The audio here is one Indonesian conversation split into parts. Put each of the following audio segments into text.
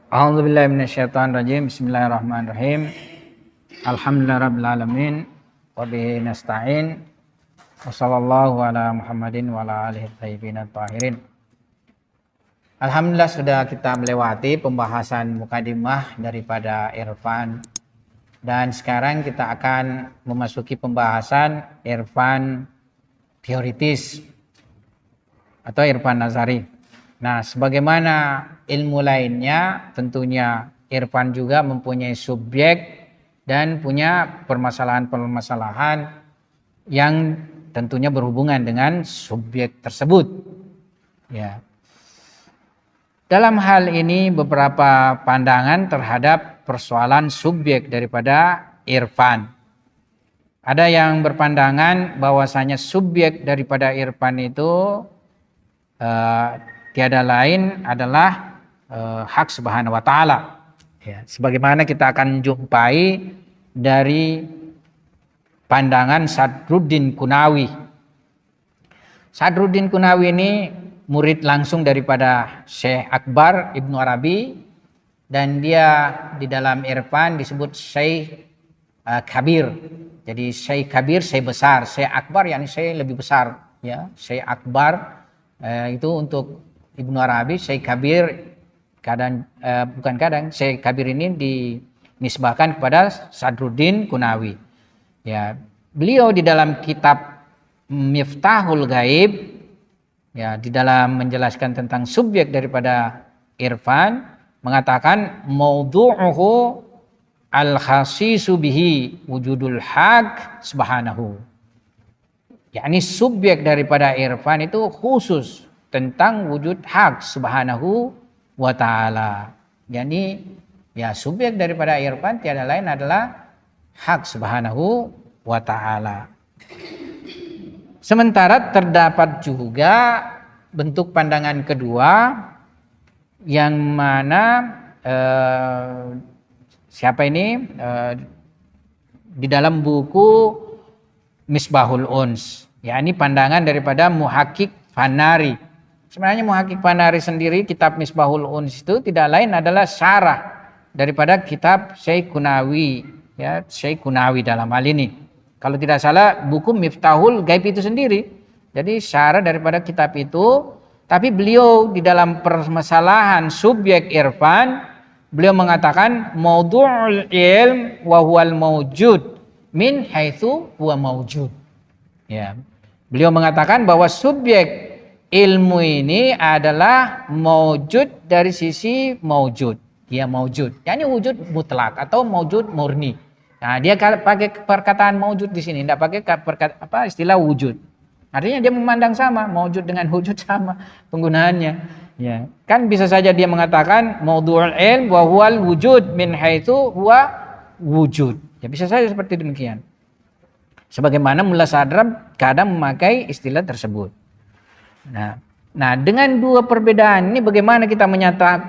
A'udzubillahi minasyaitonirrajim. Bismillahirrahmanirrahim. Alhamdulillahirabbil alamin wa bihi nasta'in. Wassallallahu ala Muhammadin wa ala alihi thayyibin tahirin. Alhamdulillah sudah kita melewati pembahasan mukadimah daripada irfan, dan sekarang kita akan memasuki pembahasan irfan teoritis atau irfan nazari. Nah, sebagaimana ilmu lainnya, tentunya irfan juga mempunyai subjek dan punya permasalahan-permasalahan yang tentunya berhubungan dengan subjek tersebut. Ya. Dalam hal ini beberapa pandangan terhadap persoalan subjek daripada irfan. Ada yang berpandangan bahwasanya subjek daripada irfan itu tiada lain adalah hak subhanahu wa ta'ala. Ya, sebagaimana kita akan jumpai dari pandangan Sadruddin Qunawi. Sadruddin Qunawi ini murid langsung daripada Syekh Akbar Ibnu Arabi, dan dia di dalam irfan disebut Syekh Kabir. Jadi Syekh Kabir, Syekh besar, Syekh Akbar yakni Syekh lebih besar, ya. Syekh Akbar itu untuk Ibnu Arabi, Syekh Kabir Syekh Kabir ini dinisbahkan kepada Sadruddin Qunawi. Ya, beliau di dalam kitab Miftahul Ghaib, ya, di dalam menjelaskan tentang subjek daripada irfan, mengatakan maudhu'uhu al-khasisu bihi wujudul haq subhanahu. Yakni subjek daripada irfan itu khusus tentang wujud hak subhanahu wa ta'ala. Jadi ya, subjek daripada irfan tiada lain adalah hak subhanahu wa ta'ala. Sementara terdapat juga bentuk pandangan kedua, yang mana di dalam buku Misbahul Uns, yakni pandangan daripada Muhaqqiq Fanari. Sebenarnya Muhaqqiq Fanari sendiri, kitab Misbahul Uns itu tidak lain adalah syarah daripada kitab Syekh Qunawi, ya, Syekh Qunawi dalam hal ini. Kalau tidak salah buku Miftahul Ghaib itu sendiri. Jadi syarah daripada kitab itu, tapi beliau di dalam permasalahan subjek irfan, beliau mengatakan maudhu'ul ilm wa huwal mawjud min haitsu huwa mawjud. Ya. Beliau mengatakan bahwa subjek ilmu ini adalah mawjud dari sisi mawjud. Dia mawjud, yakni wujud mutlak atau mawjud murni. Nah, dia pakai perkataan mawjud di sini, tidak pakai istilah wujud. Artinya dia memandang sama, mawjud dengan wujud sama penggunaannya. Ya, kan bisa saja dia mengatakan maudhu'ul ilm wa huwal wujud min haitsu huwa wujud. Ya, bisa saja seperti demikian. Sebagaimana Mullah Sadram kadang memakai istilah tersebut. Nah, dengan dua perbedaan ini bagaimana kita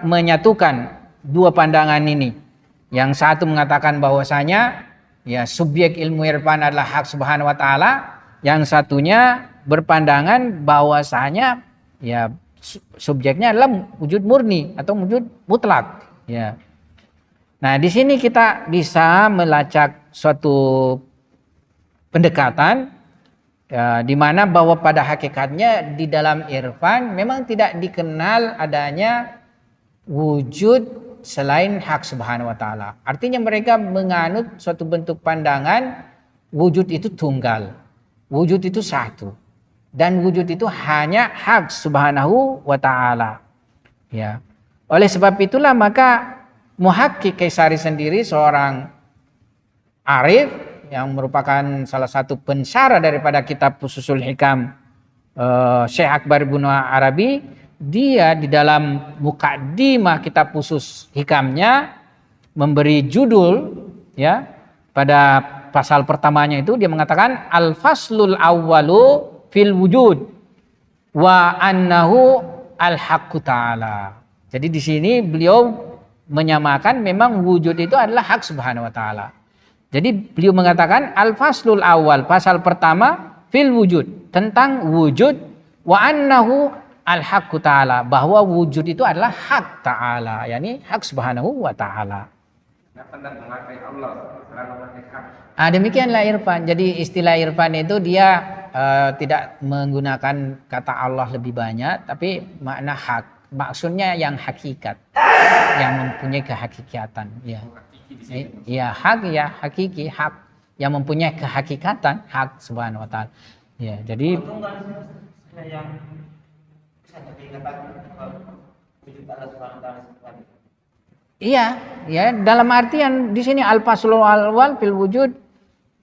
menyatukan dua pandangan ini? Yang satu mengatakan bahwasanya ya subjek ilmu irfan adalah hak subhanahu wa ta'ala, yang satunya berpandangan bahwasanya ya subjeknya adalah wujud murni atau wujud mutlak, ya. Nah, di sini kita bisa melacak suatu pendekatan di mana bahwa pada hakikatnya di dalam irfan memang tidak dikenal adanya wujud selain hak subhanahu wa ta'ala. Artinya mereka menganut suatu bentuk pandangan wujud itu tunggal, wujud itu satu, dan wujud itu hanya hak subhanahu wa ta'ala. Ya. Oleh sebab itulah maka Muhaqqiq Kaisari sendiri seorang arif yang merupakan salah satu pensyarah daripada kitab Fususul Hikam Syekh Akbar Ibnu Arabi, dia di dalam mukaddimah kitab Fusus Hikamnya memberi judul, ya, pada pasal pertamanya itu dia mengatakan al-faslul awwalu fil wujud wa annahu al-haqqu ta'ala. Jadi di sini beliau menyamakan memang wujud itu adalah hak subhanahu wa ta'ala. Jadi beliau mengatakan al-faslul awal, pasal pertama fil wujud, tentang wujud, wa annahu al-haqqu ta'ala, bahwa wujud itu adalah hak ta'ala, yakni hak subhanahu wa ta'ala. Demikianlah irfan. Jadi istilah irfan itu dia tidak menggunakan kata Allah lebih banyak, tapi makna hak. Maksudnya yang hakikat, yang mempunyai kehakikatan. Ya, ya hak, ya hakiki, hak yang mempunyai kehakikatan, hak subhanahu wa ta'ala. Ya, jadi yang bisa dikatakan wujud Allah subhanahu wa ta'ala. Iya, ya dalam artian di sini al-faslul awal fil wujud,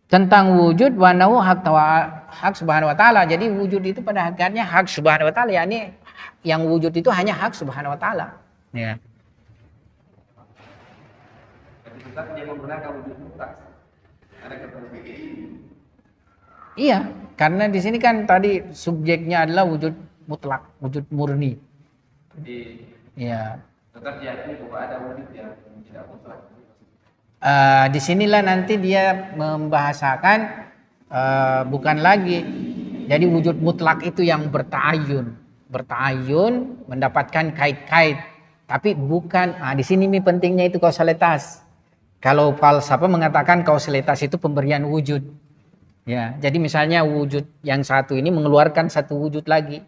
tentang wujud wa nahu hak subhanahu wa ta'ala. Jadi wujud itu pada hakikatnya hak subhanahu wa ta'ala, yakni yang wujud itu hanya hak subhanahu wa ta'ala. Ya. Dia menggunakan wujud mutlak. Iya, karena di sini kan tadi subjeknya adalah wujud mutlak, wujud murni. Iya. Tetap diakui bahwa ada wujud yang tidak mutlak. Disinilah nanti dia membahasakan bukan lagi jadi wujud mutlak itu yang bertayun mendapatkan kait-kait, tapi bukan. Di sini nih pentingnya itu kausalitas. Kalau falsafah mengatakan kausalitas itu pemberian wujud. Ya, jadi misalnya wujud yang satu ini mengeluarkan satu wujud lagi.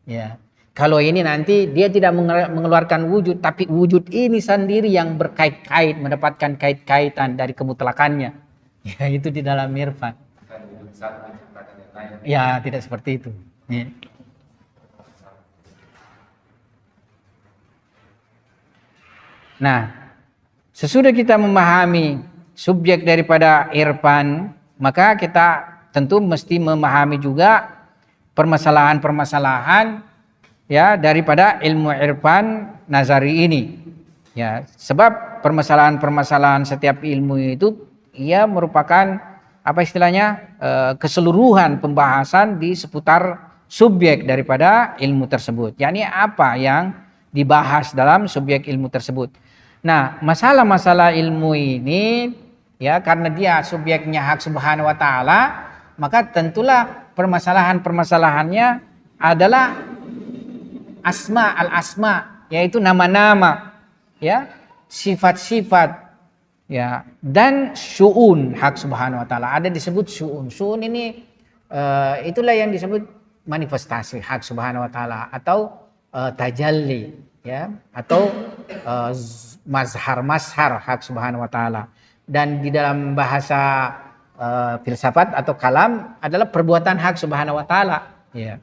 Ya. Kalau ini nanti dia tidak mengeluarkan wujud, tapi wujud ini sendiri yang berkait-kait, mendapatkan kait-kaitan dari kemutlakannya. Ya, itu di dalam irfan. Ya, tidak seperti itu. Ya. Nah, sesudah kita memahami subjek daripada irfan, maka kita tentu mesti memahami juga permasalahan-permasalahan ya daripada ilmu irfan nazari ini. Ya, sebab permasalahan-permasalahan setiap ilmu itu ia merupakan apa istilahnya keseluruhan pembahasan di seputar subjek daripada ilmu tersebut. Yakni apa yang dibahas dalam subjek ilmu tersebut. Nah, masalah-masalah ilmu ini ya karena dia subjeknya hak subhanahu wa ta'ala, maka tentulah permasalahan-permasalahannya adalah al-asma, yaitu nama-nama, ya, sifat-sifat, ya, dan syu'un hak subhanahu wa ta'ala. Ada disebut syu'un. Syu'un ini itulah yang disebut manifestasi hak subhanahu wa ta'ala atau tajalli, ya, atau mazhar hak subhanahu wa ta'ala. Dan di dalam bahasa filsafat atau kalam adalah perbuatan hak subhanahu wa ta'ala, ya.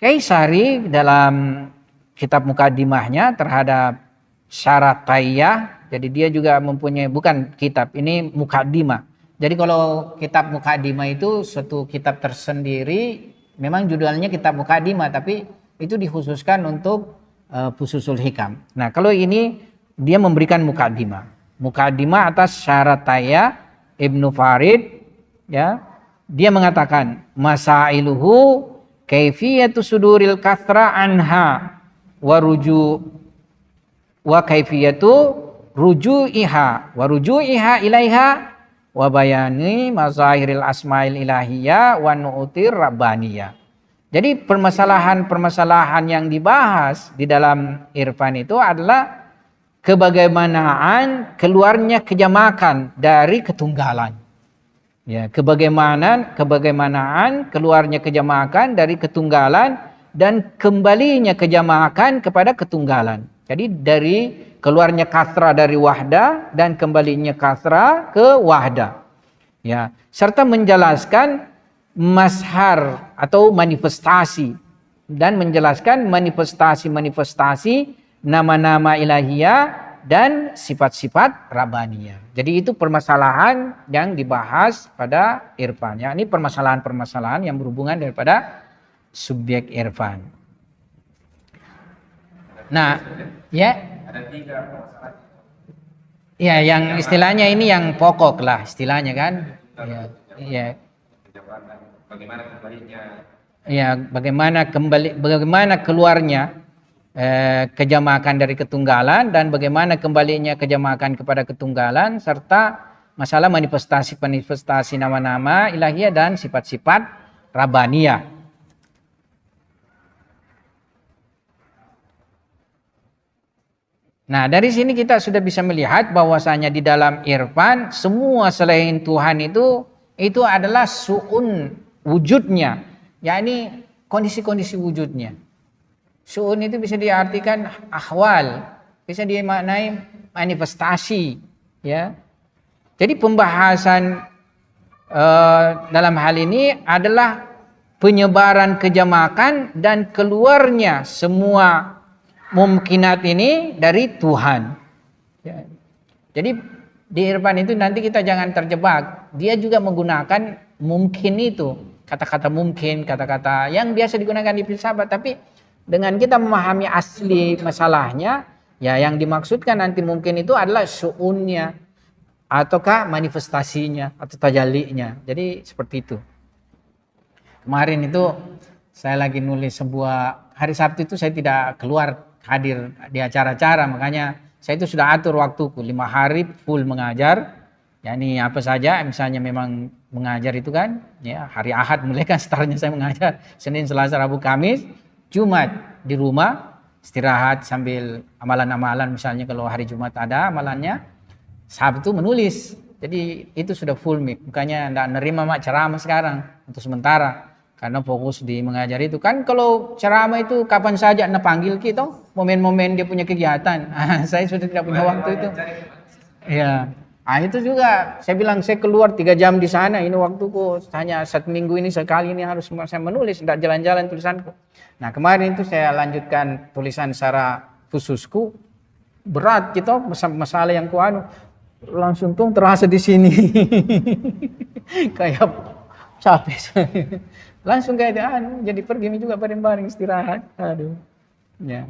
Kaisari dalam kitab mukadimahnya terhadap syarat tayyah, jadi dia juga mempunyai, bukan kitab, ini mukadimah. Jadi kalau kitab mukadimah itu suatu kitab tersendiri, memang judulnya kitab mukadimah, tapi itu dikhususkan untuk fususul hikam. Nah, kalau ini dia memberikan mukadimah. Mukadimah atas syarat tayyah Ibnu Farid, ya. Dia mengatakan masailuhu kaifiyatu suduril kasra anha wa kaifiyatu ruju'iha ilaiha wa bayani mazahiril asmail ilahiyah wa nu'utir rabbaniyah. Jadi permasalahan-permasalahan yang dibahas di dalam irfan itu adalah kebagaimanaan keluarnya kejamakan dari ketunggalan. Ya, kebagaimanaan keluarnya kejamakan dari ketunggalan dan kembalinya kejamakan kepada ketunggalan. Jadi dari keluarnya kasra dari wahda dan kembalinya kasra ke wahda. Ya, serta menjelaskan mazhar atau manifestasi dan menjelaskan manifestasi nama-nama ilahiyah dan sifat-sifat rabbaniyah. Jadi itu permasalahan yang dibahas pada irfan. Ya, ini permasalahan-permasalahan yang berhubungan daripada subjek irfan. Nah, ya. Ada 3 permasalahan. Ya, yang istilahnya ini yang pokok lah istilahnya kan. Ya, ya. Bagaimana kembalinya? Ya, bagaimana keluarnya kejamakan dari ketunggalan dan bagaimana kembalinya kejamakan kepada ketunggalan, serta masalah manifestasi nama-nama ilahiyah dan sifat-sifat rabbaniyah. Nah, dari sini kita sudah bisa melihat bahwasanya di dalam irfan semua selain Tuhan itu adalah su'un wujudnya, yakni kondisi-kondisi wujudnya. Su'un itu bisa diartikan ahwal, bisa dimaknai manifestasi, ya. Jadi pembahasan dalam hal ini adalah penyebaran kejamakan dan keluarnya semua mungkinat ini dari Tuhan. Ya. Jadi di irfan itu nanti kita jangan terjebak. Dia juga menggunakan mungkin itu, kata-kata mungkin, kata-kata yang biasa digunakan di filsafat. Tapi dengan kita memahami asli masalahnya, ya yang dimaksudkan nanti mungkin itu adalah su'unnya, ataukah manifestasinya, atau tajallinya. Jadi seperti itu. Kemarin itu saya lagi nulis sebuah, hari Sabtu itu saya tidak keluar hadir di acara-acara, makanya saya itu sudah atur waktuku 5 hari full mengajar. Yani apa saja, misalnya memang mengajar itu kan, ya hari Ahad mulai kan startnya saya mengajar, Senin, Selasa, Rabu, Kamis, Jumat di rumah istirahat sambil amalan-amalan, misalnya kalau hari Jumat ada amalannya, Sabtu menulis. Jadi itu sudah full mic, bukannya enggak nerima ceramah sekarang untuk sementara. Karena fokus di mengajar itu kan, kalau ceramah itu kapan saja anda panggil kita, momen-momen dia punya kegiatan. Saya sudah tidak punya waktu itu. Ya, itu juga saya bilang saya keluar 3 jam di sana, ini waktuku hanya 1 minggu ini sekali ini harus saya menulis, tidak jalan-jalan tulisanku. Nah kemarin itu saya lanjutkan tulisan secara khususku, berat gitu masalah yang kuanu, langsung tuh terasa di sini kayak capek saya. Langsung kayak jadi pergi juga bareng-bareng istirahat. Aduh. Ya.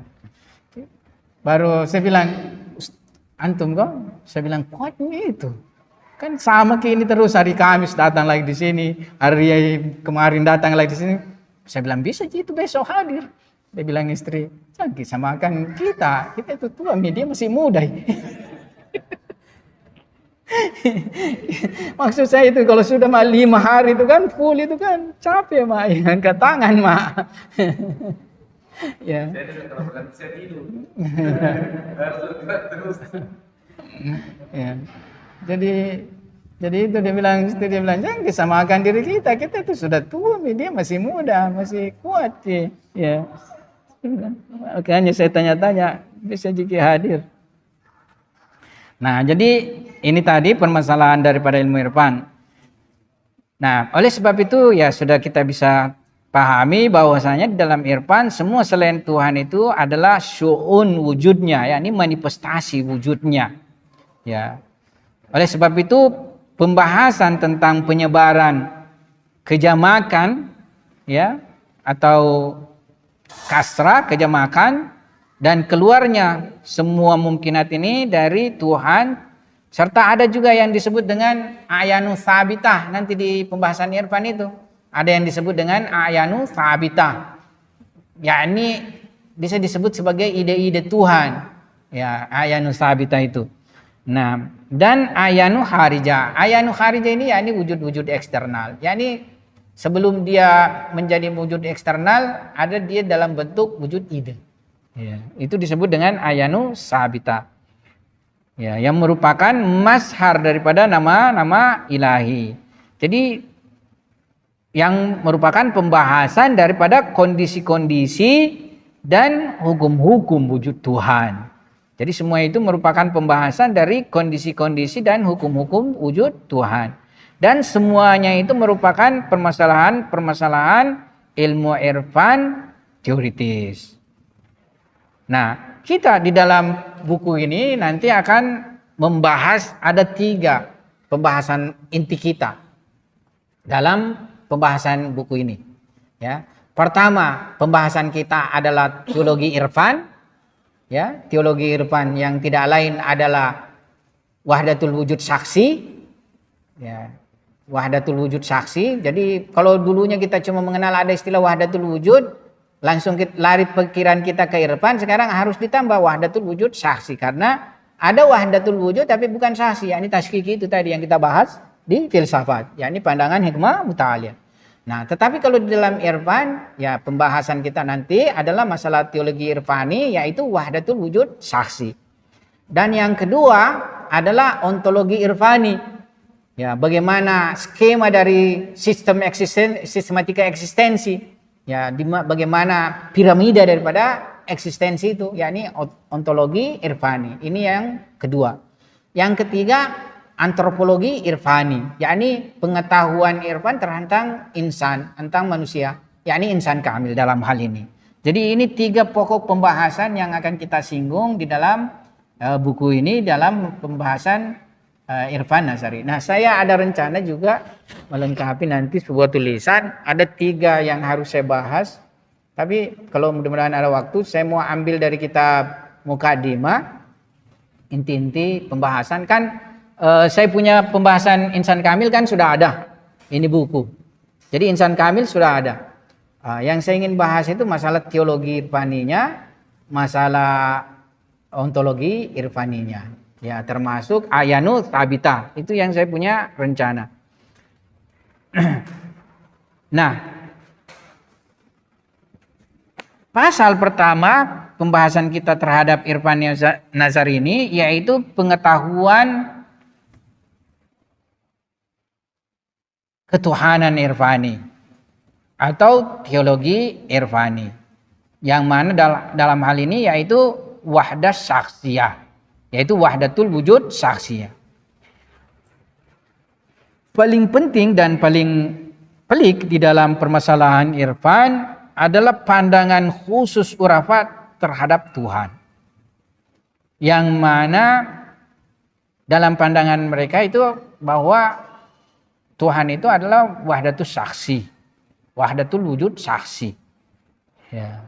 Baru saya bilang, antum kok? Saya bilang kuatnya itu. Kan sama kayak ini terus, hari Kamis datang lagi di sini, hari kemarin datang lagi di sini. Saya bilang bisa itu besok hadir. Dia bilang istri, jangan samakan kita itu tua, dia masih muda. Maksud saya itu kalau sudah 5 hari itu kan full itu kan capek mak, angkat tangan mak. Ya. Saya tidur. Ya. Jadi itu dia bilang jangan disamakan diri kita itu sudah tua, dia masih muda, masih kuat sih. Ya. Makanya saya tanya-tanya bisa jika hadir. Nah, jadi ini tadi permasalahan daripada ilmu irfan. Nah, oleh sebab itu ya sudah kita bisa pahami bahwasanya di dalam irfan semua selain Tuhan itu adalah syu'un wujudnya, yakni manifestasi wujudnya. Ya. Oleh sebab itu pembahasan tentang penyebaran kejamakan ya atau kasrah kejamakan dan keluarnya semua mungkinat ini dari Tuhan, serta ada juga yang disebut dengan ayanu sabitah. Nanti di pembahasan irfan itu ada yang disebut dengan ayanu sabitah, yakni bisa disebut sebagai ide-ide Tuhan, ya ayanu sabitah itu. Nah, dan ayanu kharijah. Ayanu kharijah ini yakni wujud-wujud eksternal, yakni sebelum dia menjadi wujud eksternal ada dia dalam bentuk wujud ide. Ya, itu disebut dengan ayanu sabita. Ya, yang merupakan mazhar daripada nama-nama ilahi. Jadi yang merupakan pembahasan daripada kondisi-kondisi dan hukum-hukum wujud Tuhan. Jadi semua itu merupakan pembahasan dari kondisi-kondisi dan hukum-hukum wujud Tuhan. Dan semuanya itu merupakan permasalahan-permasalahan ilmu irfan teoritis. Nah, kita di dalam buku ini nanti akan membahas ada 3 pembahasan inti kita dalam pembahasan buku ini. Ya, pertama pembahasan kita adalah teologi irfan. Ya, teologi irfan yang tidak lain adalah wahdatul wujud saksi. Ya, wahdatul wujud saksi. Jadi kalau dulunya kita cuma mengenal ada istilah wahdatul wujud, langsung lari pikiran kita ke irfan, sekarang harus ditambah wahdatul wujud saksi, karena ada wahdatul wujud tapi bukan saksi, yakni tasykiki itu tadi yang kita bahas di filsafat, yakni pandangan hikmah muta'aliyah. Nah, tetapi kalau di dalam irfan, ya pembahasan kita nanti adalah masalah teologi irfani, yaitu wahdatul wujud saksi. Dan yang kedua adalah ontologi irfani. Ya, bagaimana skema dari sistematika eksistensi. Ya, bagaimana piramida daripada eksistensi itu, yakni ontologi irfani. Ini yang kedua. Yang ketiga, antropologi irfani, yakni pengetahuan irfan tentang insan, tentang manusia, yakni insan kamil dalam hal ini. Jadi ini 3 pokok pembahasan yang akan kita singgung di dalam buku ini dalam pembahasan Irfan Nazari. Nah, saya ada rencana juga melengkapi nanti sebuah tulisan. Ada 3 yang harus saya bahas. Tapi kalau mudah-mudahan ada waktu, saya mau ambil dari kitab Muqaddimah, inti-inti pembahasan. Kan saya punya pembahasan insan kamil kan sudah ada. Ini buku. Jadi insan kamil sudah ada. Yang saya ingin bahas itu masalah teologi irfaninya, masalah ontologi irfaninya. Ya, termasuk ayanu tabita. Itu yang saya punya rencana. Nah, pasal pertama pembahasan kita terhadap Irfan Nazari ini yaitu pengetahuan ketuhanan irfani atau teologi irfani. Yang mana dalam hal ini yaitu wahdah syakhsiyah. Yaitu wahdatul wujud syakhsiyah. Paling penting dan paling pelik di dalam permasalahan irfan adalah pandangan khusus urafat terhadap Tuhan. Yang mana dalam pandangan mereka itu bahwa Tuhan itu adalah wahdatul syakhsi, wahdatul wujud syakhsi. Ya.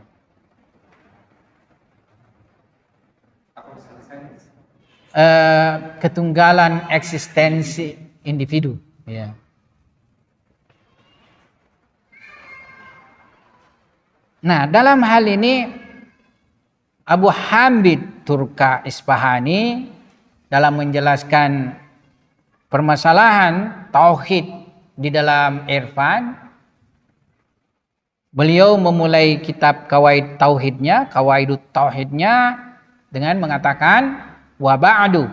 Ketunggalan eksistensi individu. Ya. Nah, dalam hal ini Abu Hamid Turka Isfahani dalam menjelaskan permasalahan tauhid di dalam irfan, beliau memulai kitab Qawaid Tauhidnya, Qawaidut Tauhidnya dengan mengatakan wa ba'du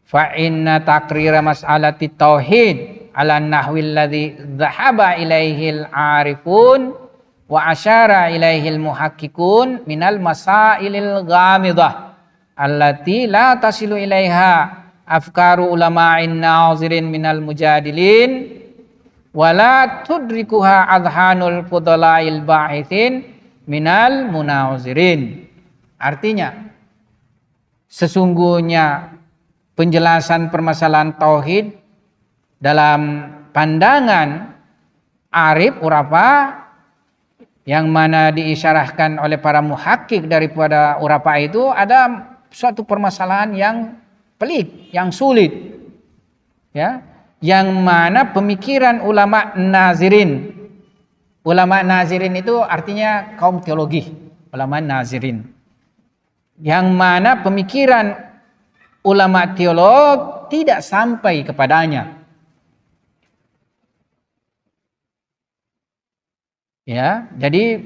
fa inna taqrira mas'alati tauhid ala nahwil ladzi dhahaba ilaihil arifun wa asyara ilaihil muhaqqiqun minal masailil ghamidah allati la tasilu ilaiha afkaru ulama'in nazirin minal mujadilin wala tudrikuha adhanul fudalail ba'ithin minal munazirin. Artinya, sesungguhnya penjelasan permasalahan tauhid dalam pandangan arif urafa yang mana diisyarahkan oleh para muhakkik daripada urafa itu ada suatu permasalahan yang pelik, yang sulit. Ya, yang mana pemikiran ulama nazirin. Ulama nazirin itu artinya kaum teologi, ulama nazirin. Yang mana pemikiran ulama teolog tidak sampai kepadanya. Ya, jadi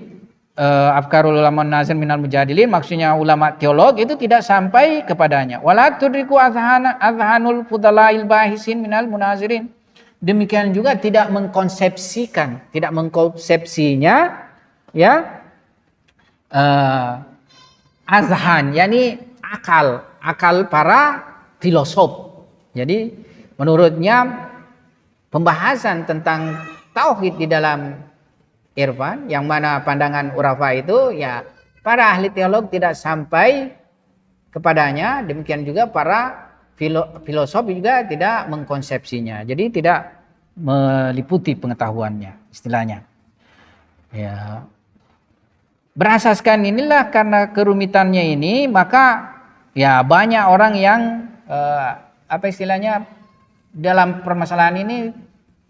afkarul ulama nazir minal mujadilin maksudnya ulama teolog itu tidak sampai kepadanya. Wala tudriku azhanul fudalail bahisin minal munazirin. Demikian juga tidak mengkonsepsinya ya azhan, yakni akal para filosof. Jadi menurutnya pembahasan tentang tauhid di dalam irfan yang mana pandangan urafa itu ya para ahli teolog tidak sampai kepadanya, demikian juga para filosof juga tidak mengkonsepsinya. Jadi tidak meliputi pengetahuannya istilahnya. Ya. Berasaskan inilah karena kerumitannya ini maka ya banyak orang yang apa istilahnya dalam permasalahan ini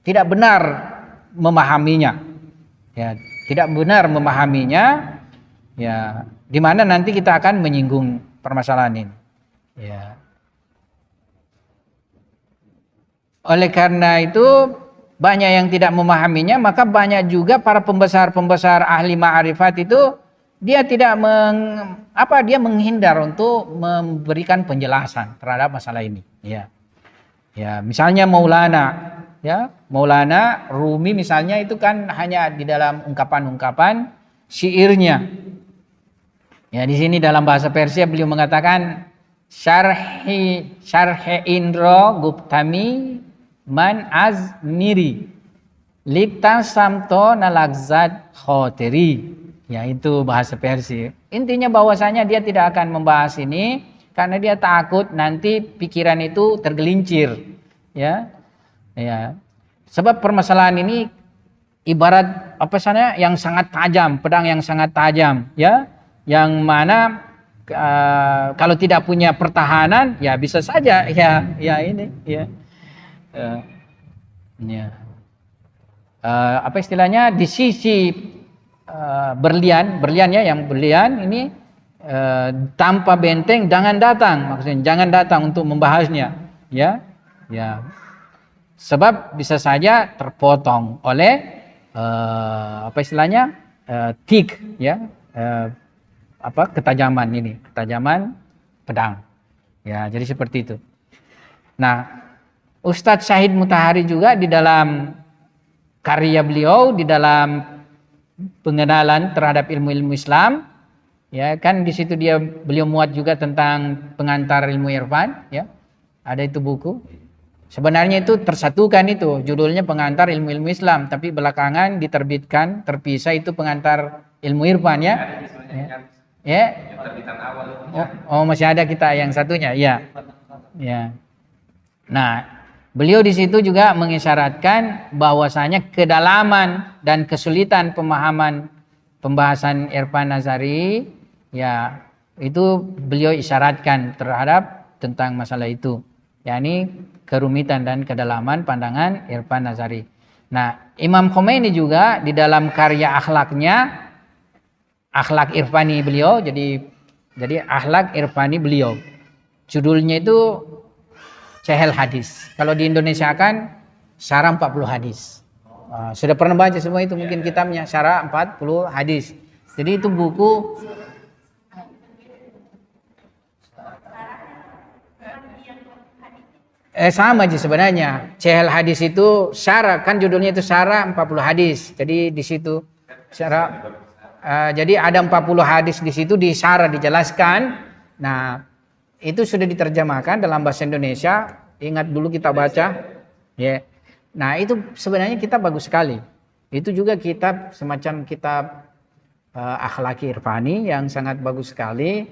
tidak benar memahaminya. Ya, tidak benar memahaminya. Ya, di mana nanti kita akan menyinggung permasalahan ini. Ya. Oleh karena itu banyak yang tidak memahaminya, maka banyak juga para pembesar-pembesar ahli ma'rifat itu dia tidak dia menghindar untuk memberikan penjelasan terhadap masalah ini. Ya, ya misalnya Maulana, ya Maulana Rumi misalnya itu kan hanya di dalam ungkapan-ungkapan syairnya. Ya di sini dalam bahasa Persia beliau mengatakan syarhi Indro Guptami man azmiri lipta samto nalagzat khotiri. Ya itu bahasa Persia. Intinya bahwasanya dia tidak akan membahas ini karena dia takut nanti pikiran itu tergelincir. Ya, ya. Sebab permasalahan ini ibarat yang sangat tajam, pedang yang sangat tajam, ya, yang mana kalau tidak punya pertahanan, ya bisa saja, ya ini, ya, ya. Apa istilahnya di sisi berlian ya, yang berlian ini tanpa benteng jangan datang, maksudnya jangan datang untuk membahasnya, ya, ya. Sebab bisa saja terpotong oleh apa istilahnya tik, ya, ketajaman pedang, ya. Jadi seperti itu. Nah, Ustadz Syahid Mutahari juga di dalam karya beliau di dalam pengenalan terhadap ilmu-ilmu Islam, ya kan di situ beliau muat juga tentang pengantar ilmu irfan, ya. Ada itu buku. Sebenarnya itu tersatukan itu, judulnya pengantar ilmu-ilmu Islam, tapi belakangan diterbitkan terpisah itu pengantar ilmu irfan, ya. Ya. Oh, masih ada kita yang satunya, ya. Ya. Nah, beliau di situ juga mengisyaratkan bahwasanya kedalaman dan kesulitan pembahasan irfan nazari, ya itu beliau isyaratkan terhadap tentang masalah itu, yakni kerumitan dan kedalaman pandangan irfan nazari. Nah, Imam Khomeini juga di dalam karya akhlaknya, akhlak irfani beliau, jadi akhlak irfani beliau, judulnya itu Cehel Hadis. Kalau di Indonesia kan Syarah 40 hadis. Sudah pernah baca semua itu mungkin kitabnya Syarah 40 hadis. Jadi itu buku sama aja sebenarnya. Cehel Hadis itu syarah, kan judulnya itu Syarah 40 hadis. Jadi di situ syarah jadi ada 40 hadis di situ disyarah, dijelaskan. Nah, itu sudah diterjemahkan dalam bahasa Indonesia. Ingat dulu kita baca, ya. Nah itu sebenarnya kitab bagus sekali. Itu juga kitab semacam kitab akhlaki irfani yang sangat bagus sekali.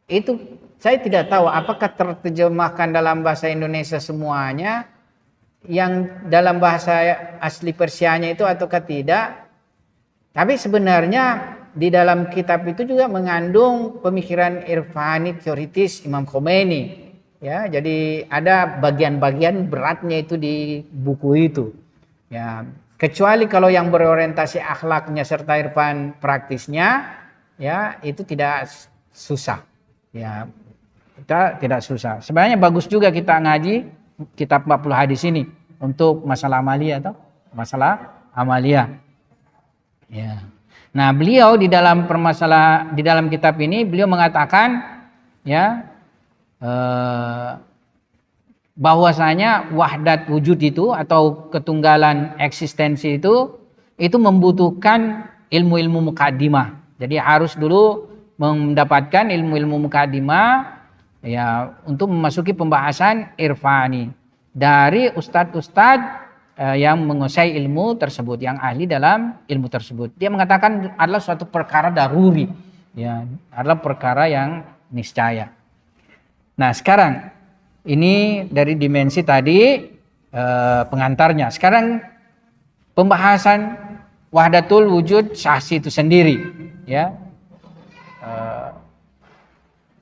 Itu saya tidak tahu apakah terjemahkan dalam bahasa Indonesia semuanya, yang dalam bahasa asli Persianya itu ataukah tidak. Tapi sebenarnya di dalam kitab itu juga mengandung pemikiran irfani teoritis Imam Khomeini, ya. Jadi ada bagian-bagian beratnya itu di buku itu, ya. Kecuali kalau yang berorientasi akhlaknya serta irfan praktisnya, ya itu tidak susah, ya. Kita tidak susah. Sebenarnya bagus juga kita ngaji kitab 40 hadis ini untuk masalah amalia atau masalah amalia, ya. Nah, beliau di dalam kitab ini beliau mengatakan, ya, bahwasanya wahdat wujud itu atau ketunggalan eksistensi itu membutuhkan ilmu-ilmu mukaddimah. Jadi harus dulu mendapatkan ilmu-ilmu mukaddimah, ya, untuk memasuki pembahasan irfani dari ustadz-ustadz yang menguasai ilmu tersebut, yang ahli dalam ilmu tersebut. Dia mengatakan adalah suatu perkara daruri, ya, adalah perkara yang niscaya. Nah, sekarang ini dari dimensi tadi pengantarnya. Sekarang pembahasan wahdatul wujud syahsi itu sendiri, ya.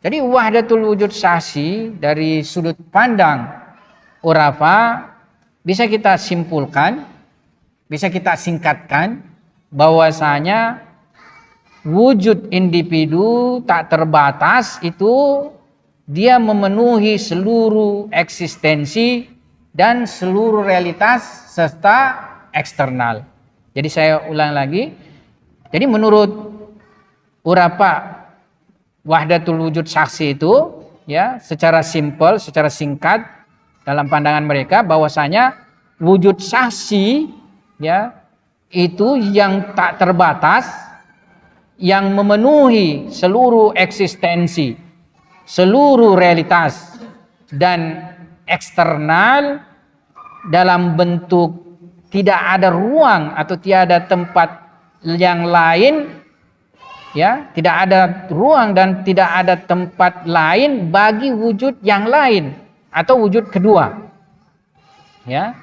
Jadi wahdatul wujud syahsi dari sudut pandang urafa bisa kita simpulkan, bisa kita singkatkan bahwasanya wujud individu tak terbatas itu dia memenuhi seluruh eksistensi dan seluruh realitas serta eksternal. Jadi saya ulang lagi. Jadi menurut urapa wahdatul wujud saksi itu ya secara simpel, secara singkat dalam pandangan mereka bahwasanya wujud saksi ya itu yang tak terbatas, yang memenuhi seluruh eksistensi, seluruh realitas dan eksternal dalam bentuk tidak ada ruang atau tiada tempat yang lain ya, tidak ada ruang dan tidak ada tempat lain bagi wujud yang lain atau wujud kedua ya.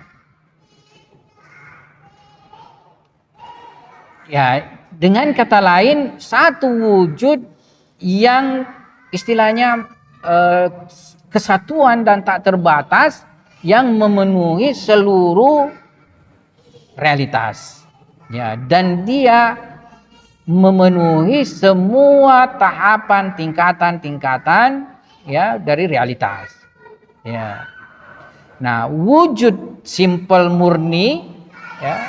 Ya, dengan kata lain satu wujud yang istilahnya kesatuan dan tak terbatas yang memenuhi seluruh realitas ya, dan dia memenuhi semua tahapan tingkatan-tingkatan ya dari realitas ya. Nah, wujud simpel murni ya,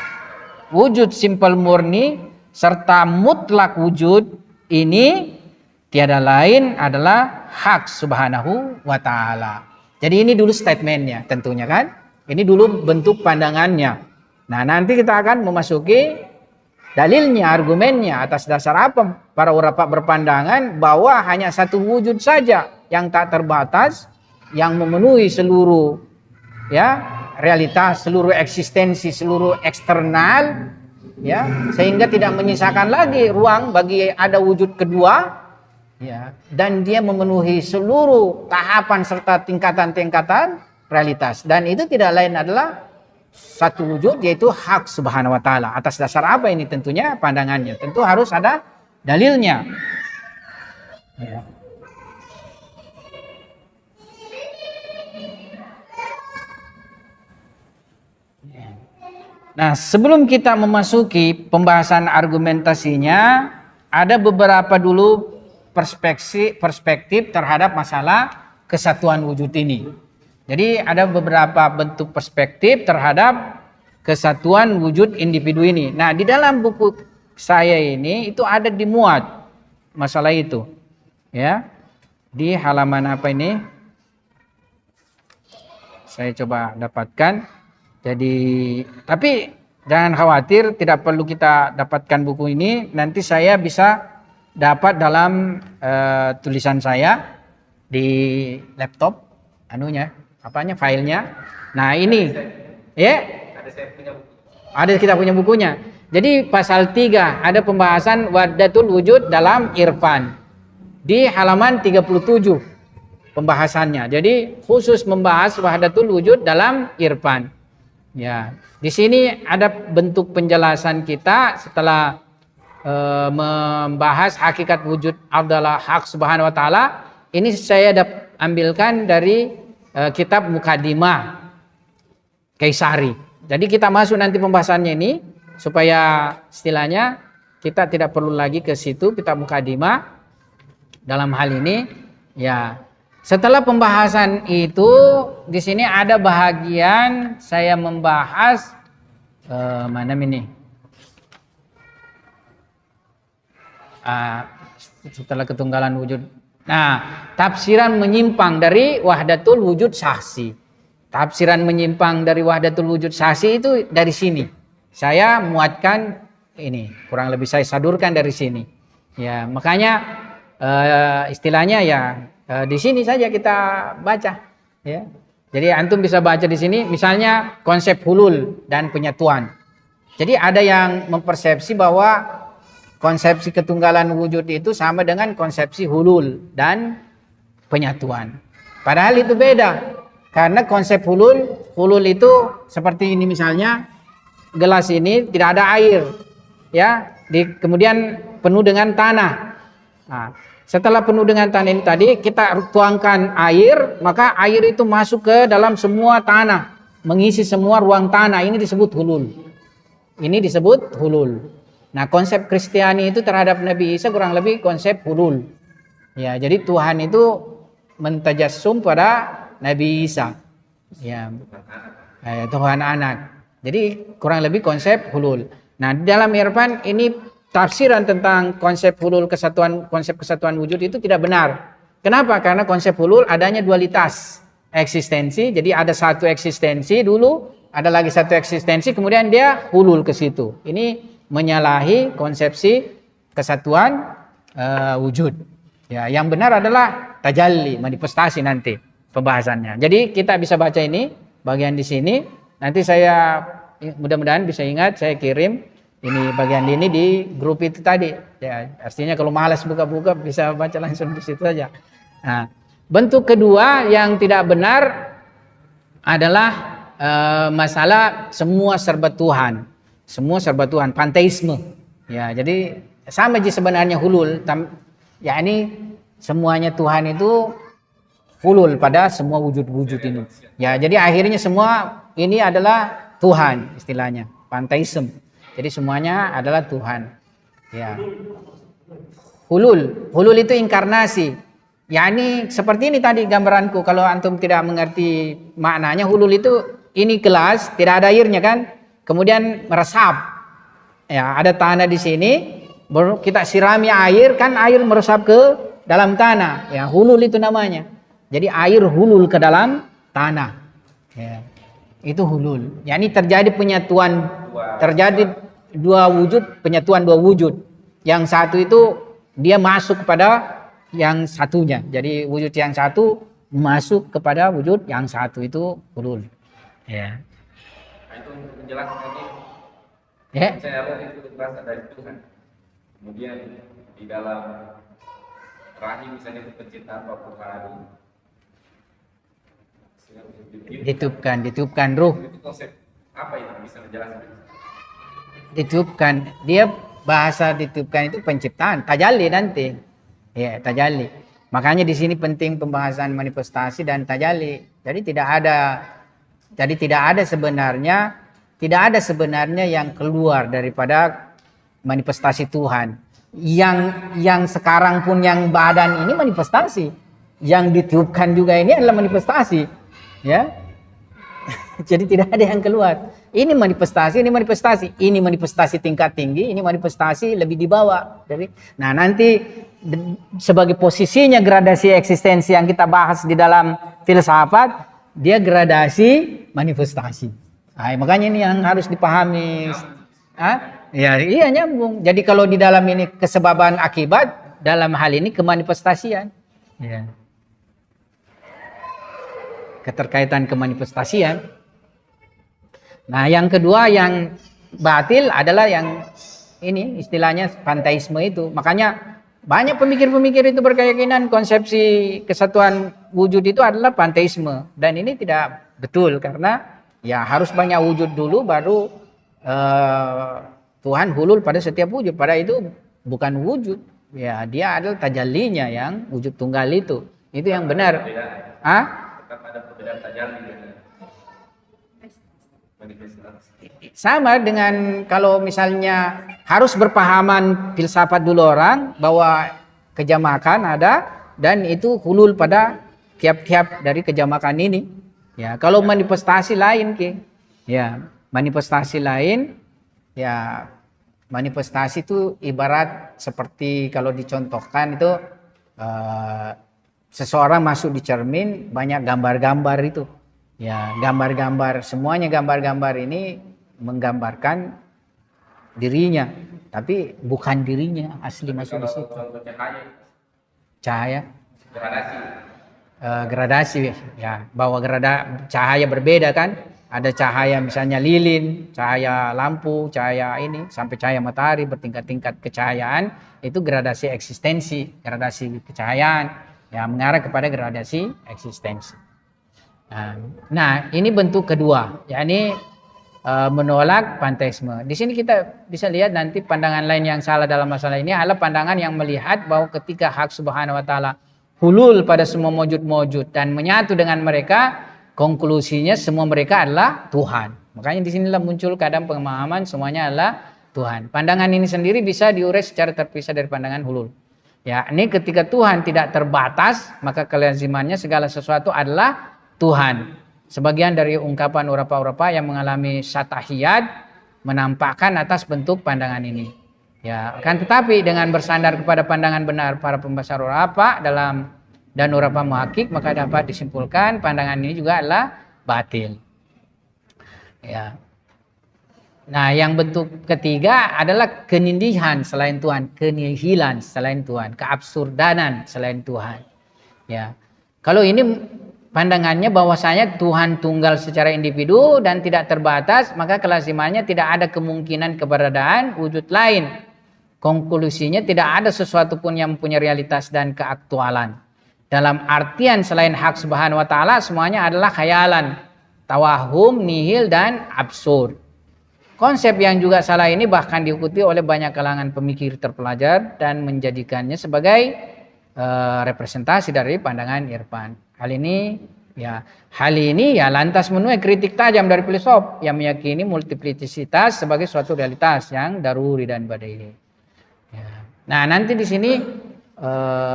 wujud simpel murni serta mutlak wujud ini tiada lain adalah hak subhanahu wa ta'ala. Jadi ini dulu statementnya tentunya kan. Ini dulu bentuk pandangannya. Nah, nanti kita akan memasuki dalilnya, argumennya, atas dasar apa para ulama berpandangan bahwa hanya satu wujud saja yang tak terbatas, yang memenuhi seluruh ya realitas, seluruh eksistensi, seluruh eksternal ya, sehingga tidak menyisakan lagi ruang bagi ada wujud kedua ya, dan dia memenuhi seluruh tahapan serta tingkatan-tingkatan realitas, dan itu tidak lain adalah satu wujud, yaitu hak subhanahu wa ta'ala. Atas dasar apa ini? Tentunya pandangannya tentu harus ada dalilnya ya. Nah, sebelum kita memasuki pembahasan argumentasinya, ada beberapa dulu perspektif terhadap masalah kesatuan wujud ini. Jadi ada beberapa bentuk perspektif terhadap kesatuan wujud individu ini. Nah, di dalam buku saya ini itu ada dimuat masalah itu. Ya. Di halaman apa ini? Saya coba dapatkan. Jadi, tapi jangan khawatir, tidak perlu kita dapatkan buku ini. Nanti saya bisa dapat dalam tulisan saya di laptop filenya. Nah, ini ya, ada kita punya bukunya. Jadi pasal 3 ada pembahasan wahdatul wujud dalam irfan di halaman 37 pembahasannya. Jadi khusus membahas wahdatul wujud dalam irfan ya. Di sini ada bentuk penjelasan kita setelah membahas hakikat wujud adalah hak subhanahu wa ta'ala. Ini saya ambilkan dari kitab Mukadimah Kaisari. Jadi kita masuk nanti pembahasannya ini supaya istilahnya kita tidak perlu lagi ke situ kitab Mukadimah dalam hal ini ya. Setelah pembahasan itu di sini ada bahagian saya membahas mana ini? Setelah ketunggalan wujud. Nah, tafsiran menyimpang dari wahdatul wujud saksi. Tafsiran menyimpang dari wahdatul wujud saksi itu dari sini. Saya muatkan ini, kurang lebih saya sadurkan dari sini. Ya, makanya istilahnya ya di sini saja kita baca. Ya, jadi antum bisa baca di sini, misalnya konsep hulul dan penyatuan. Jadi ada yang mempersepsi bahwa konsepsi ketunggalan wujud itu sama dengan konsepsi hulul dan penyatuan. Padahal itu beda. Karena konsep hulul itu seperti ini misalnya, gelas ini tidak ada air. Ya, kemudian penuh dengan tanah. Nah, setelah penuh dengan tanah ini tadi kita tuangkan air, maka air itu masuk ke dalam semua tanah, mengisi semua ruang tanah. Ini disebut hulul. Ini disebut hulul. Nah, konsep Kristiani itu terhadap Nabi Isa kurang lebih konsep hulul. Ya, jadi Tuhan itu mentajassum pada Nabi Isa. Ya, Tuhan anak. Jadi kurang lebih konsep hulul. Nah, di dalam irfan ini tafsiran tentang konsep hulul kesatuan, konsep kesatuan wujud itu tidak benar. Kenapa? Karena konsep hulul adanya dualitas eksistensi. Jadi ada satu eksistensi dulu, ada lagi satu eksistensi, kemudian dia hulul ke situ. Ini menyalahi konsepsi kesatuan wujud. Ya, yang benar adalah tajalli, manifestasi nanti pembahasannya. Jadi kita bisa baca ini bagian di sini. Nanti saya mudah-mudahan bisa ingat, saya kirim ini bagian ini di grup itu tadi. Ya, artinya kalau malas buka-buka bisa baca langsung di situ saja. Nah, bentuk kedua yang tidak benar adalah masalah semua serba Tuhan. Semua serba Tuhan, panteisme. Ya, jadi sama aja sebenarnya hulul. Ya ini semuanya Tuhan itu hulul pada semua wujud-wujud ini. Ya, jadi akhirnya semua ini adalah Tuhan istilahnya, panteisme. Jadi semuanya adalah Tuhan. Ya. Hulul itu inkarnasi. Ya ini seperti ini tadi gambaranku. Kalau antum tidak mengerti maknanya, hulul itu ini gelas tidak ada airnya kan, kemudian meresap. Ya ada tanah di sini, baru kita sirami air kan, air meresap ke dalam tanah. Ya hulul itu namanya. Jadi air hulul ke dalam tanah. Ya. Itu hulul. Ya ini terjadi penyatuan, terjadi dua wujud, penyatuan dua wujud. Yang satu itu dia masuk kepada yang satunya. Jadi wujud yang satu masuk kepada wujud yang satu, itu hulul. Ya. Nah, itu untuk menjelaskan ini. Ya. Saya itu berasal dari Tuhan. Kemudian di dalam rahim misalnya itu penciptaan 40 hari. Ditiupkan ruh. Itu konsep apa itu bisa menjelaskan? Ditiupkan, dia bahasa ditiupkan itu penciptaan, tajalli nanti. Ya, tajalli. Makanya di sini penting pembahasan manifestasi dan tajalli. Jadi tidak ada sebenarnya yang keluar daripada manifestasi Tuhan. Yang sekarang pun yang badan ini manifestasi. Yang ditiupkan juga ini adalah manifestasi. Ya. Jadi tidak ada yang keluar. Ini manifestasi, ini manifestasi. Ini manifestasi tingkat tinggi, ini manifestasi lebih di bawah. Nah, nanti sebagai posisinya gradasi eksistensi yang kita bahas di dalam filsafat, dia gradasi manifestasi. Nah, makanya ini yang harus dipahami. Ya, iya nyambung. Jadi kalau di dalam ini kesebaban akibat, dalam hal ini kemanifestasian. Ya. Keterkaitan kemanifestasian. Nah, yang kedua yang batil adalah yang ini istilahnya panteisme itu. Makanya banyak pemikir-pemikir itu berkeyakinan konsepsi kesatuan wujud itu adalah panteisme, dan ini tidak betul karena ya harus banyak wujud dulu baru Tuhan hulul pada setiap wujud. Pada itu bukan wujud. Ya, dia adalah tajallinya yang wujud tunggal itu. Itu yang benar. Tetap ada perbedaan tajalli dengan manifestasi. Sama dengan kalau misalnya harus berpahaman filsafat dulu orang bahwa kejamakan ada dan itu hulul pada kiap-kiap dari kejamakan ini. Ya, kalau manifestasi lain ya, manifestasi lain ya, manifestasi itu ibarat seperti kalau dicontohkan itu seseorang masuk di cermin, banyak gambar-gambar itu. Ya, gambar-gambar, semuanya gambar-gambar ini menggambarkan dirinya, tapi bukan dirinya asli masuk di situ. Cahaya, gradasi, ya, bahwa cahaya berbeda kan. Ada cahaya misalnya lilin, cahaya lampu, cahaya ini, sampai cahaya matahari bertingkat-tingkat kecahayaan, itu gradasi eksistensi, gradasi kecahayaan, ya mengarah kepada gradasi eksistensi. Nah, ini bentuk kedua, yakni menolak panteisme. Di sini kita bisa lihat nanti pandangan lain yang salah dalam masalah ini adalah pandangan yang melihat bahwa ketika hak subhanahu wa ta'ala hulul pada semua mawjud-mawjud dan menyatu dengan mereka, konklusinya semua mereka adalah Tuhan. Makanya di sinilah muncul kadang pemahaman semuanya adalah Tuhan. Pandangan ini sendiri bisa diurai secara terpisah dari pandangan hulul. Ya, ini ketika Tuhan tidak terbatas, maka kelazimannya segala sesuatu adalah Tuhan. Sebagian dari ungkapan urapa-urapa yang mengalami satahiyat menampakkan atas bentuk pandangan ini. Ya, kan tetapi dengan bersandar kepada pandangan benar para pembesar ulama dalam Danurapa Muhaqqiq, maka dapat disimpulkan pandangan ini juga adalah batil. Ya. Nah, yang bentuk ketiga adalah kenindihan selain Tuhan, kenihilan selain Tuhan, keabsurdanan selain Tuhan. Ya. Kalau ini pandangannya bahwasanya Tuhan tunggal secara individu dan tidak terbatas, maka kelasimannya tidak ada kemungkinan keberadaan wujud lain. Konklusinya tidak ada sesuatu pun yang punya realitas dan keaktualan. Dalam artian selain hak subhanahu wa ta'ala, semuanya adalah khayalan, tawahum, nihil, dan absurd. Konsep yang juga salah ini bahkan diikuti oleh banyak kalangan pemikir terpelajar dan menjadikannya sebagai representasi dari pandangan irfan. Hal ini ya lantas menuai kritik tajam dari filsuf yang meyakini multiplicitas sebagai suatu realitas yang daruri dan badai. Ya. Nah, nanti di sini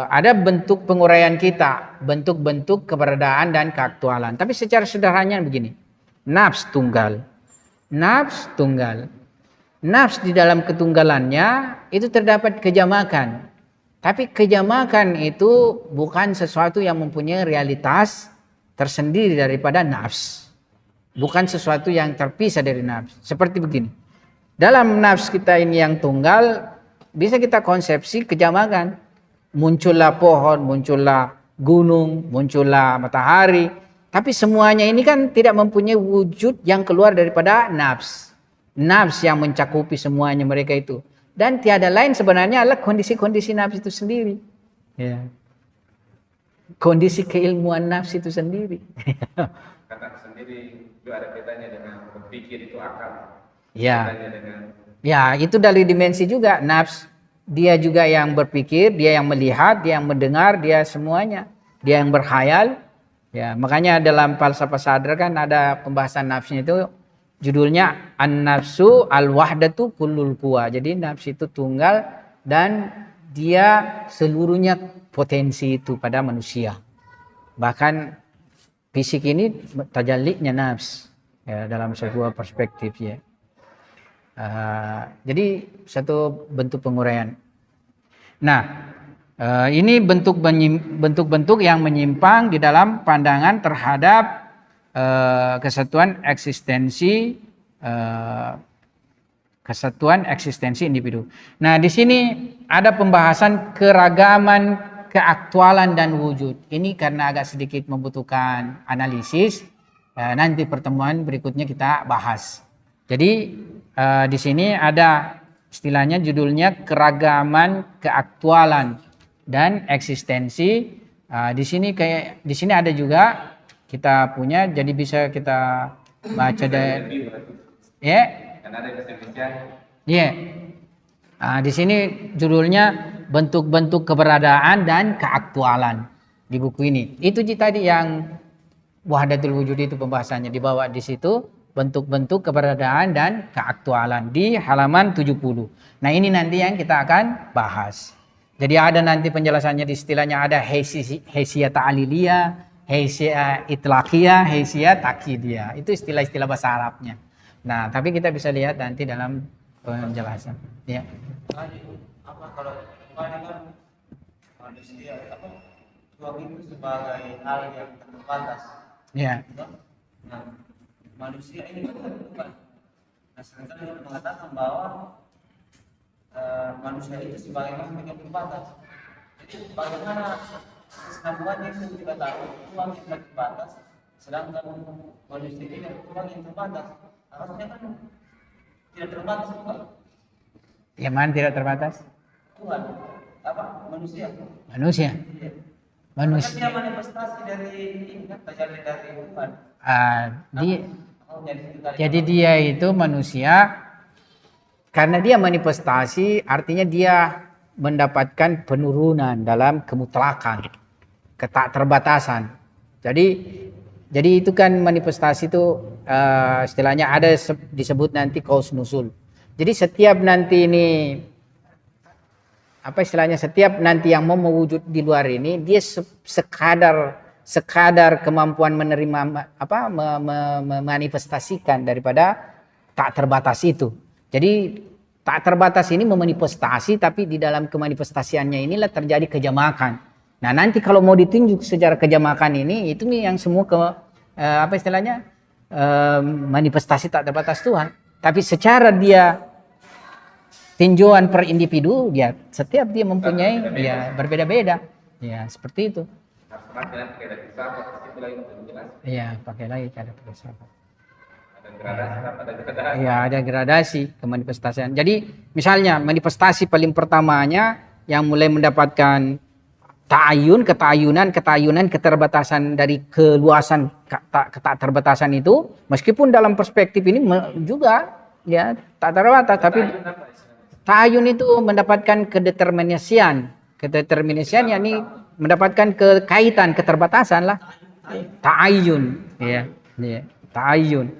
ada bentuk penguraian kita, bentuk-bentuk keberadaan dan keaktualan. Tapi secara sederhananya begini, nafs tunggal. Nafs tunggal. Nafs di dalam ketunggalannya itu terdapat kejamakan. Tapi kejamakan itu bukan sesuatu yang mempunyai realitas tersendiri daripada nafs. Bukan sesuatu yang terpisah dari nafs. Seperti begini. Dalam nafs kita ini yang tunggal, bisa kita konsepsi kejamakan. Muncullah pohon, muncullah gunung, muncullah matahari. Tapi semuanya ini kan tidak mempunyai wujud yang keluar daripada nafs. Nafs yang mencakupi semuanya mereka itu. Dan tiada lain sebenarnya adalah kondisi-kondisi nafs itu sendiri. Ya. Kondisi keilmuan nafs itu sendiri. Karena sendiri juga ada kaitannya dengan berpikir itu akal. Ya. Dengan... Ya, itu dari dimensi juga nafs. Dia juga yang berpikir, dia yang melihat, dia yang mendengar, dia semuanya. Dia yang berkhayal. Ya, makanya dalam falsafah sadar kan ada pembahasan nafsnya itu judulnya An-nafsu al-wahdatu kullul quwa. Jadi nafsu itu tunggal dan dia seluruhnya potensi itu pada manusia. Bahkan fisik ini tajalliknya nafs ya, dalam sebuah perspektif ya. Jadi satu bentuk penguraian. Nah, ini bentuk-bentuk yang menyimpang di dalam pandangan terhadap kesatuan eksistensi individu. Nah, di sini ada pembahasan keragaman keaktualan dan wujud. Ini karena agak sedikit membutuhkan analisis. Nanti pertemuan berikutnya kita bahas. Jadi di sini ada istilahnya judulnya keragaman keaktualan dan eksistensi. Di sini ada juga kita punya, jadi bisa kita baca dari ya. Kan ada bahasa Indonesia. Ya. Di sini judulnya bentuk-bentuk keberadaan dan keaktualan di buku ini. Itu tadi yang Wahdatul Wujud itu pembahasannya dibawa di situ. Bentuk-bentuk keberadaan dan keaktualan di halaman 70. Nah, ini nanti yang kita akan bahas. Jadi ada nanti penjelasannya di istilahnya ada haysiyah ta'liliyah, haysiyah itlaqiyah, haysiyah takkidiyah. Itu istilah-istilah bahasa Arabnya. Nah, tapi kita bisa lihat nanti dalam penjelasan. Ya. Apa kalau kemarin kan manusia Tuhan itu sebagai hal yang terbatas. Ya. Nah, manusia ini kan Tuhan. Nah, sekarang mengatakan bahwa manusia itu sebagai makhluk yang terbatas. Jadi bagaimana kesambungannya itu kita tahu Tuhan yang terbatas, sedangkan manusia ini Tuhan yang terbatas. Harusnya kan tidak terbatas Tuhan. Yang mana tidak terbatas? Tuhan, apa manusia? Manusia. Iya. Manusia. Dia manifestasi dari ini kan tajalli dari Tuhan. Jadi dia itu manusia karena dia manifestasi, artinya dia mendapatkan penurunan dalam kemutlakan, ketakterbatasan. Jadi itu kan manifestasi itu istilahnya ada disebut nanti kaus nusul. Jadi setiap nanti ini apa istilahnya, setiap nanti yang mau mewujud di luar ini dia sekadar kemampuan menerima memanifestasikan daripada tak terbatas itu. Jadi Tak terbatas ini memanifestasi, tapi di dalam kemanifestasiannya inilah terjadi kejamakan. Nah nanti kalau mau ditunjuk secara kejamakan ini, itu nih yang semua apa istilahnya, manifestasi tak terbatas Tuhan. Tapi secara dia tinjauan per individu, ya setiap dia mempunyai ya berbeda-beda. Ya seperti itu. Harus pakai ada filsafat, itu lagi untuk jelas. Iya, pakai lagi ada filsafat. Ada gradasi, ada gradasi. Ya ada gradasi kemanifestasian. Jadi misalnya manifestasi paling pertamanya yang mulai mendapatkan ta'ayun, ketayunan, keterbatasan dari keluasan keterbatasan itu, meskipun dalam perspektif ini juga ya tak terbatas, tapi ta'ayun itu mendapatkan kedeterminasian yakni mendapatkan kekaitan, keterbatasan lah. Ta'ayun, ya, ta'ayun.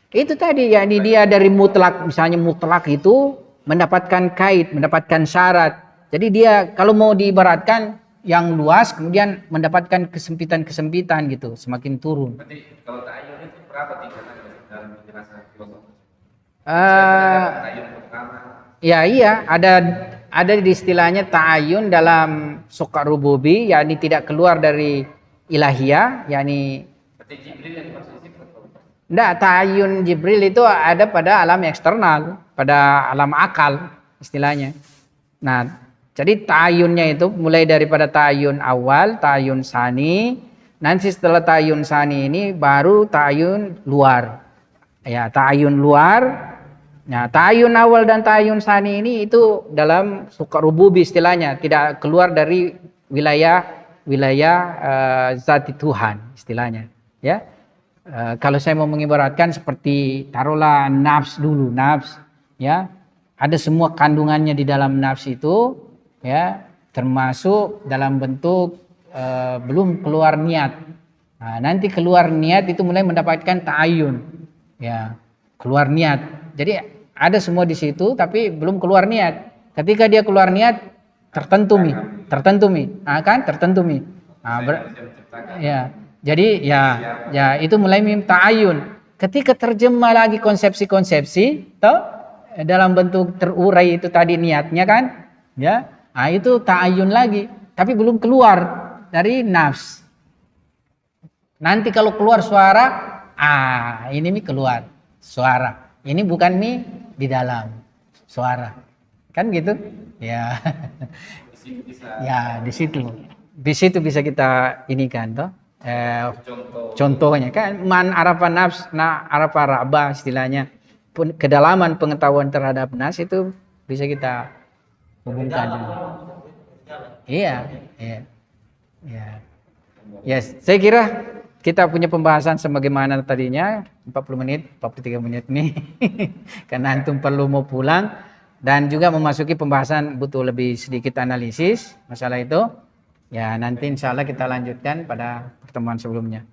Itu tadi yakni dia dari mutlak, misalnya mutlak itu mendapatkan kait, mendapatkan syarat. Jadi dia kalau mau diibaratkan yang luas kemudian mendapatkan kesempitan gitu, semakin turun. Berarti kalau ta'ayun itu berapa tingkatan dalam penjelasan filosofi? Ta'ayun pertama. Ya iya, ada di istilahnya ta'ayun dalam sukar rububi, yakni tidak keluar dari ilahiyah, yakni Berarti Jibril yang dimaksud itu atau? enggak, ta'ayun Jibril itu ada pada alam eksternal, pada alam akal istilahnya. Nah, jadi ta'ayunnya itu mulai daripada ta'ayun awal, ta'ayun sani, nanti setelah ta'ayun sani ini baru ta'ayun luar. Ya, ta'ayun luar. Nah, ta'ayun awal dan ta'ayun sani ini itu dalam sukar rububi istilahnya, tidak keluar dari wilayah zati Tuhan istilahnya. Ya, kalau saya mau mengibaratkan seperti taruhlah nafs dulu, nafs, ya, ada semua kandungannya di dalam nafs itu, ya, termasuk dalam bentuk belum keluar niat. Nah, nanti keluar niat itu mulai mendapatkan ta'ayun, ya, keluar niat. Jadi ada semua di situ, tapi belum keluar niat. Ketika dia keluar niat, tertentu mi, tertentu mi. Nah, ya. Jadi ya itu mulai ta'ayun. Ketika terjemah lagi konsepsi-konsepsi, toh dalam bentuk terurai itu tadi niatnya kan, ya. Nah, itu ta'ayun lagi, tapi belum keluar dari nafs. Nanti kalau keluar suara, ini mi keluar suara. Ini bukan mi di dalam suara. Kan gitu? Ya. Ya, di situ. Di situ bisa kita ini kan toh. Contohnya kan man arafa nafs na arafa ra'ba istilahnya. Kedalaman pengetahuan terhadap nafs itu bisa kita hubungkan. Iya. Ya, saya kira kita punya pembahasan sebagaimana tadinya 40 menit, 43 menit nih. Karena antum perlu mau pulang dan juga memasuki pembahasan butuh lebih sedikit analisis masalah itu. Ya, nanti insya Allah kita lanjutkan pada pertemuan sebelumnya.